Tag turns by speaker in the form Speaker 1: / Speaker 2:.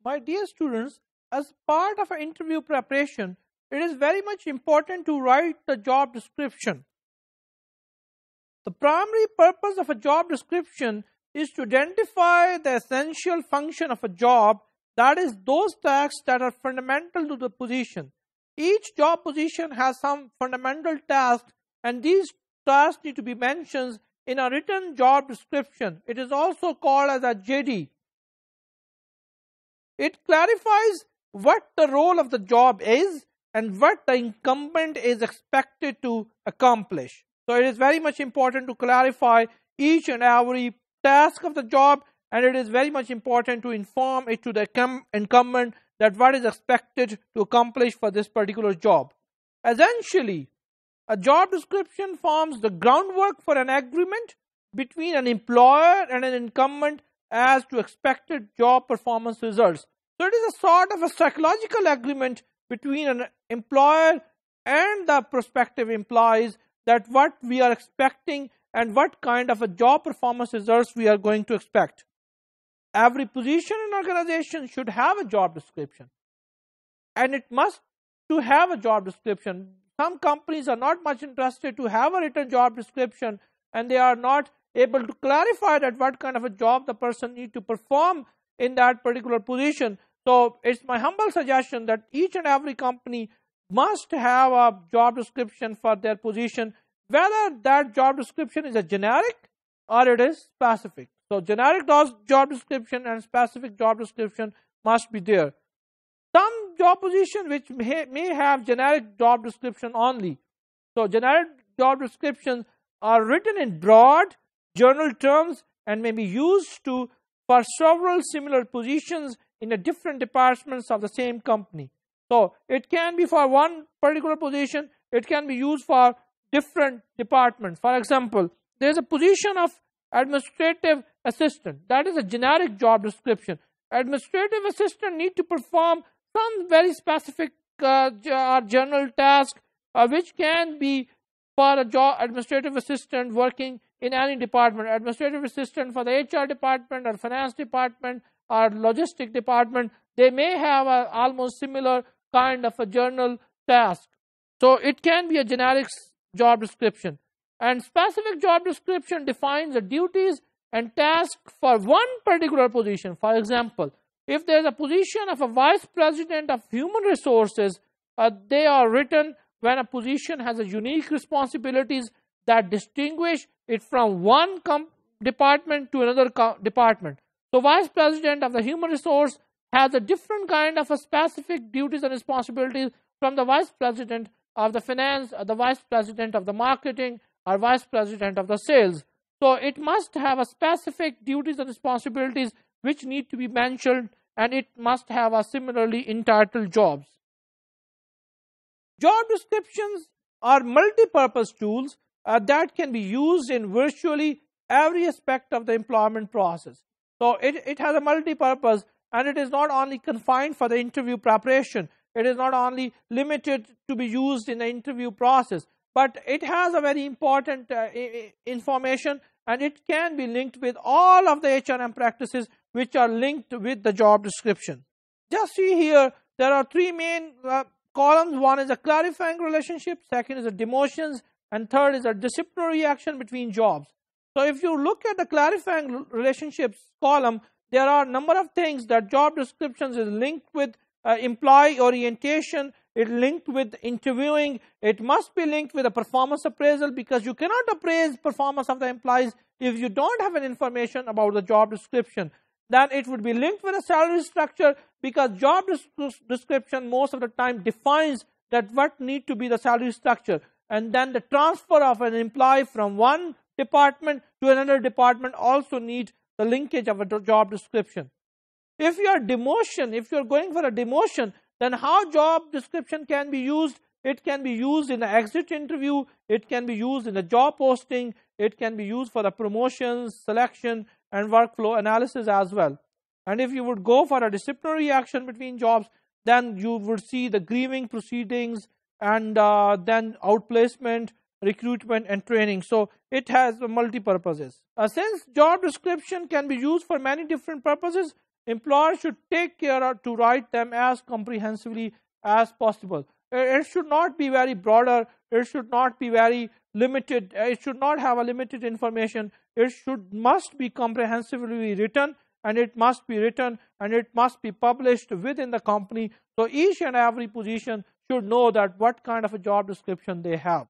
Speaker 1: My dear students, as part of an interview preparation, it is very much important to write the job description. The primary purpose of a job description is to identify the essential function of a job, that is, those tasks that are fundamental to the position. Each job position has some fundamental tasks, and these tasks need to be mentioned in a written job description. It is also called as a JD. It clarifies what the role of the job is and what the incumbent is expected to accomplish. So it is very much important to clarify each and every task of the job, and it is very much important to inform it to the incumbent that what is expected to accomplish for this particular job. Essentially, a job description forms the groundwork for an agreement between an employer and an incumbent as to expected job performance results. So it is a sort of a psychological agreement between an employer and the prospective employees that what we are expecting and what kind of a job performance results we are going to expect. Every position in an organization should have a job description, and it must to have a job description. Some companies are not much interested to have a written job description, and they are not able to clarify that what kind of a job the person needs to perform in that particular position. So it's my humble suggestion that each and every company must have a job description for their position, whether that job description is a generic or it is specific. So generic job description and specific job description must be there. Some job positions which may have generic job description only. So generic job descriptions are written in broad general terms and may be used for several similar positions in the different departments of the same company. So it can be for one particular position, it can be used for different departments. For example, there is a position of administrative assistant. That is a generic job description. Administrative assistant need to perform some very specific or general task which can be for a job administrative assistant working in any department. Administrative assistant for the HR department or finance department or logistic department, they may have a almost similar kind of a general task. So it can be a generic job description. And specific job description defines the duties and tasks for one particular position. For example, if there is a position of a vice president of human resources, they are written when a position has a unique responsibilities that distinguish it from one department to another department. So vice president of the human resource has a different kind of a specific duties and responsibilities from the vice president of the finance, or the vice president of the marketing, or vice president of the sales. So it must have a specific duties and responsibilities which need to be mentioned, and it must have a similarly entitled jobs. Job descriptions are multi-purpose tools that can be used in virtually every aspect of the employment process. So it has a multi-purpose, and it is not only confined for the interview preparation. It is not only limited to be used in the interview process, but it has a very important information, and it can be linked with all of the HRM practices which are linked with the job description. Just see here, there are three main columns. One is a clarifying relationship, second is a demotions, and third is a disciplinary action between jobs. So if you look at the clarifying relationships column, there are a number of things that job descriptions is linked with. Employee orientation, it linked with interviewing, it must be linked with a performance appraisal, because you cannot appraise performance of the employees if you don't have an information about the job description. Then it would be linked with a salary structure, because job description most of the time defines that what need to be the salary structure, and then the transfer of an employee from one department to another department also needs the linkage of a job description. If you are going for a demotion, then how job description can be used? It can be used in the exit interview, it can be used in the job posting, it can be used for the promotions, selection, and workflow analysis as well. And if you would go for a disciplinary action between jobs, then you would see the grieving proceedings and then outplacement, recruitment, and training. So it has multi-purposes. Since job description can be used for many different purposes, employer should take care to write them as comprehensively as possible. It should not be very broader, it should not be very limited, it should not have a limited information, it must be comprehensively written, and it must be written and it must be published within the company. So each and every position should know that what kind of a job description they have.